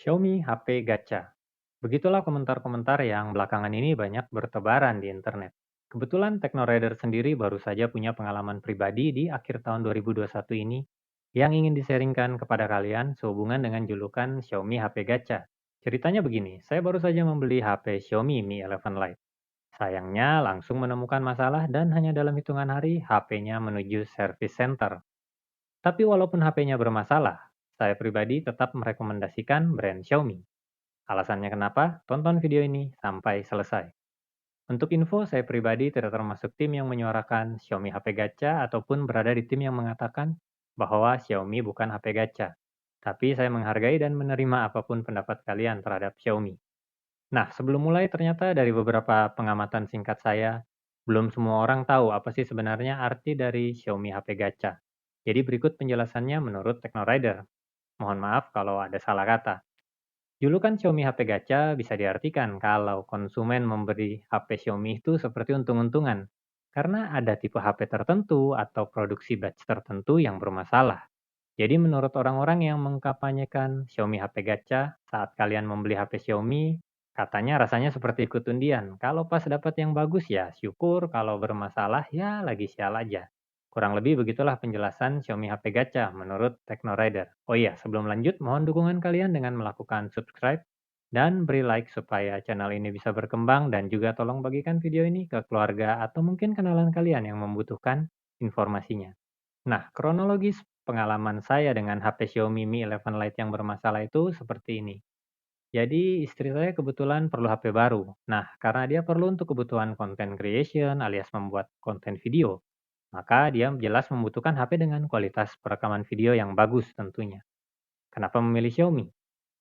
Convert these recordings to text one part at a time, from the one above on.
Xiaomi HP Gacha. Begitulah komentar-komentar yang belakangan ini banyak bertebaran di internet. Kebetulan TechnoRider sendiri baru saja punya pengalaman pribadi di akhir tahun 2021 ini yang ingin diseringkan kepada kalian sehubungan dengan julukan Xiaomi HP Gacha. Ceritanya begini, saya baru saja membeli HP Xiaomi Mi 11 Lite. Sayangnya langsung menemukan masalah dan hanya dalam hitungan hari HP-nya menuju service center. Tapi walaupun HP-nya bermasalah, saya pribadi tetap merekomendasikan brand Xiaomi. Alasannya kenapa? Tonton video ini sampai selesai. Untuk info, saya pribadi tidak termasuk tim yang menyuarakan Xiaomi HP gacha ataupun berada di tim yang mengatakan bahwa Xiaomi bukan HP gacha. Tapi saya menghargai dan menerima apapun pendapat kalian terhadap Xiaomi. Nah, sebelum mulai ternyata dari beberapa pengamatan singkat saya, belum semua orang tahu apa sih sebenarnya arti dari Xiaomi HP gacha. Jadi berikut penjelasannya menurut TechnoRider. Mohon maaf kalau ada salah kata. Julukan Xiaomi HP Gacha bisa diartikan kalau konsumen memberi HP Xiaomi itu seperti untung-untungan, karena ada tipe HP tertentu atau produksi batch tertentu yang bermasalah. Jadi menurut orang-orang yang mengkampanyekan Xiaomi HP Gacha, saat kalian membeli HP Xiaomi, katanya rasanya seperti ikut undian. Kalau pas dapat yang bagus ya syukur, kalau bermasalah ya lagi sial aja. Kurang lebih begitulah penjelasan Xiaomi HP Gacha menurut TechnoRider. Oh iya, sebelum lanjut, mohon dukungan kalian dengan melakukan subscribe dan beri like supaya channel ini bisa berkembang dan juga tolong bagikan video ini ke keluarga atau mungkin kenalan kalian yang membutuhkan informasinya. Nah, kronologis pengalaman saya dengan HP Xiaomi Mi 11 Lite yang bermasalah itu seperti ini. Jadi istri saya kebetulan perlu HP baru. Nah, karena dia perlu untuk kebutuhan content creation alias membuat konten video, maka dia jelas membutuhkan HP dengan kualitas perekaman video yang bagus tentunya. Kenapa memilih Xiaomi?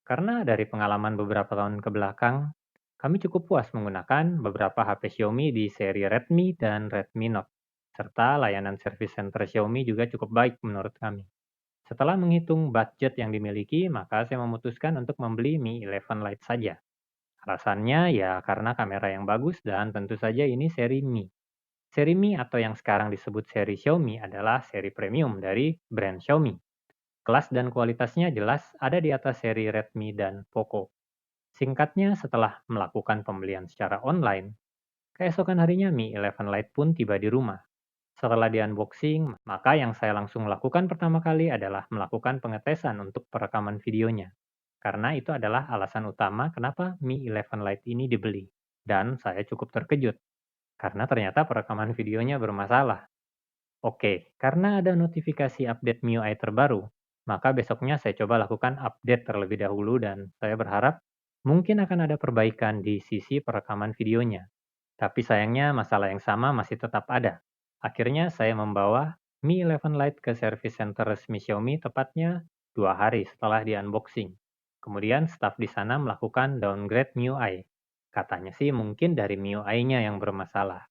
Karena dari pengalaman beberapa tahun ke belakang, kami cukup puas menggunakan beberapa HP Xiaomi di seri Redmi dan Redmi Note, serta layanan service center Xiaomi juga cukup baik menurut kami. Setelah menghitung budget yang dimiliki, maka saya memutuskan untuk membeli Mi 11 Lite saja. Alasannya ya karena kamera yang bagus dan tentu saja ini seri Mi. Seri Mi atau yang sekarang disebut seri Xiaomi adalah seri premium dari brand Xiaomi. Kelas dan kualitasnya jelas ada di atas seri Redmi dan Poco. Singkatnya, setelah melakukan pembelian secara online, keesokan harinya Mi 11 Lite pun tiba di rumah. Setelah di-unboxing, maka yang saya langsung lakukan pertama kali adalah melakukan pengetesan untuk perekaman videonya. Karena itu adalah alasan utama kenapa Mi 11 Lite ini dibeli. Dan saya cukup terkejut, karena ternyata perekaman videonya bermasalah. Oke, karena ada notifikasi update MIUI terbaru, maka besoknya saya coba lakukan update terlebih dahulu dan saya berharap mungkin akan ada perbaikan di sisi perekaman videonya. Tapi sayangnya masalah yang sama masih tetap ada. Akhirnya saya membawa Mi 11 Lite ke service center resmi Xiaomi tepatnya 2 hari setelah di-unboxing. Kemudian staf di sana melakukan downgrade MIUI. Katanya sih mungkin dari MIUI-nya yang bermasalah.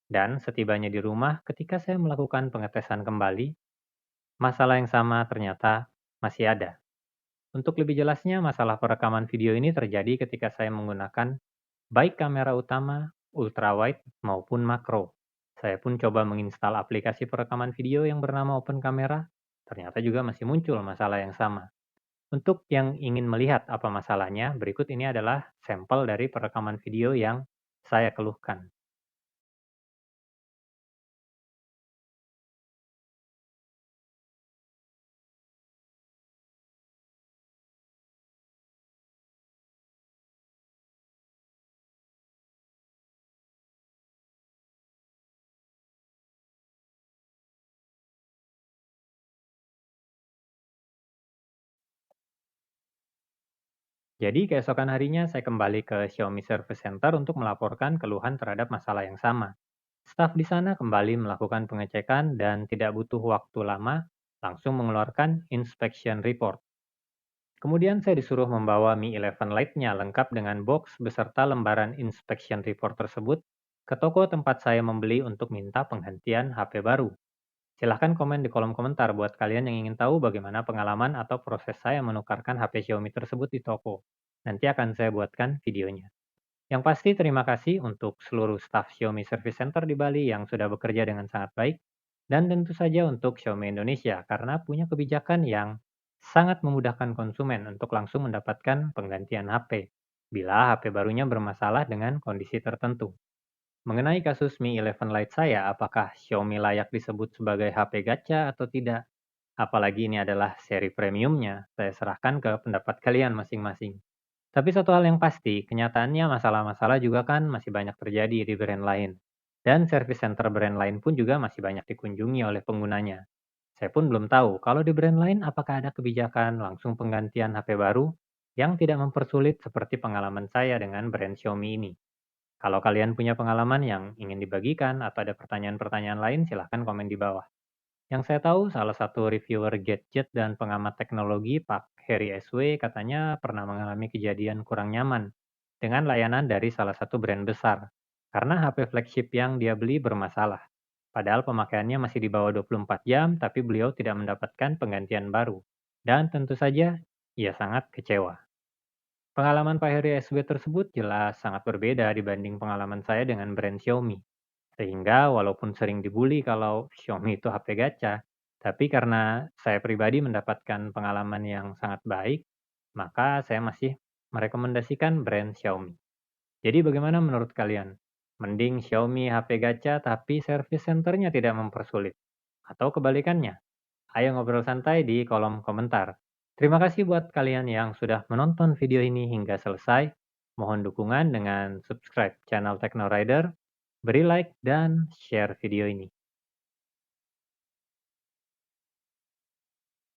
Dan setibanya di rumah, ketika saya melakukan pengetesan kembali, masalah yang sama ternyata masih ada. Untuk lebih jelasnya, masalah perekaman video ini terjadi ketika saya menggunakan baik kamera utama, ultrawide, maupun makro. Saya pun coba menginstal aplikasi perekaman video yang bernama Open Camera, ternyata juga masih muncul masalah yang sama. Untuk yang ingin melihat apa masalahnya, berikut ini adalah sampel dari perekaman video yang saya keluhkan. Jadi keesokan harinya saya kembali ke Xiaomi Service Center untuk melaporkan keluhan terhadap masalah yang sama. Staf di sana kembali melakukan pengecekan dan tidak butuh waktu lama, langsung mengeluarkan inspection report. Kemudian saya disuruh membawa Mi 11 Lite-nya lengkap dengan box beserta lembaran inspection report tersebut ke toko tempat saya membeli untuk minta penghentian HP baru. Silahkan komen di kolom komentar buat kalian yang ingin tahu bagaimana pengalaman atau proses saya menukarkan HP Xiaomi tersebut di toko. Nanti akan saya buatkan videonya. Yang pasti terima kasih untuk seluruh staf Xiaomi Service Center di Bali yang sudah bekerja dengan sangat baik, dan tentu saja untuk Xiaomi Indonesia karena punya kebijakan yang sangat memudahkan konsumen untuk langsung mendapatkan penggantian HP bila HP barunya bermasalah dengan kondisi tertentu. Mengenai kasus Mi 11 Lite saya, apakah Xiaomi layak disebut sebagai HP gacha atau tidak? Apalagi ini adalah seri premiumnya, saya serahkan ke pendapat kalian masing-masing. Tapi satu hal yang pasti, kenyataannya masalah-masalah juga kan masih banyak terjadi di brand lain. Dan service center brand lain pun juga masih banyak dikunjungi oleh penggunanya. Saya pun belum tahu kalau di brand lain apakah ada kebijakan langsung penggantian HP baru yang tidak mempersulit seperti pengalaman saya dengan brand Xiaomi ini. Kalau kalian punya pengalaman yang ingin dibagikan atau ada pertanyaan-pertanyaan lain, silahkan komen di bawah. Yang saya tahu, salah satu reviewer gadget dan pengamat teknologi, Pak Heri SW, katanya pernah mengalami kejadian kurang nyaman dengan layanan dari salah satu brand besar, karena HP flagship yang dia beli bermasalah. Padahal pemakaiannya masih di bawah 24 jam, tapi beliau tidak mendapatkan penggantian baru. Dan tentu saja, ia sangat kecewa. Pengalaman Pak Heri SW tersebut jelas sangat berbeda dibanding pengalaman saya dengan brand Xiaomi. Sehingga walaupun sering dibully kalau Xiaomi itu HP gacha, tapi karena saya pribadi mendapatkan pengalaman yang sangat baik, maka saya masih merekomendasikan brand Xiaomi. Jadi bagaimana menurut kalian? Mending Xiaomi HP gacha tapi service centernya tidak mempersulit? Atau kebalikannya? Ayo ngobrol santai di kolom komentar. Terima kasih buat kalian yang sudah menonton video ini hingga selesai. Mohon dukungan dengan subscribe channel Techno Rider, beri like, dan share video ini.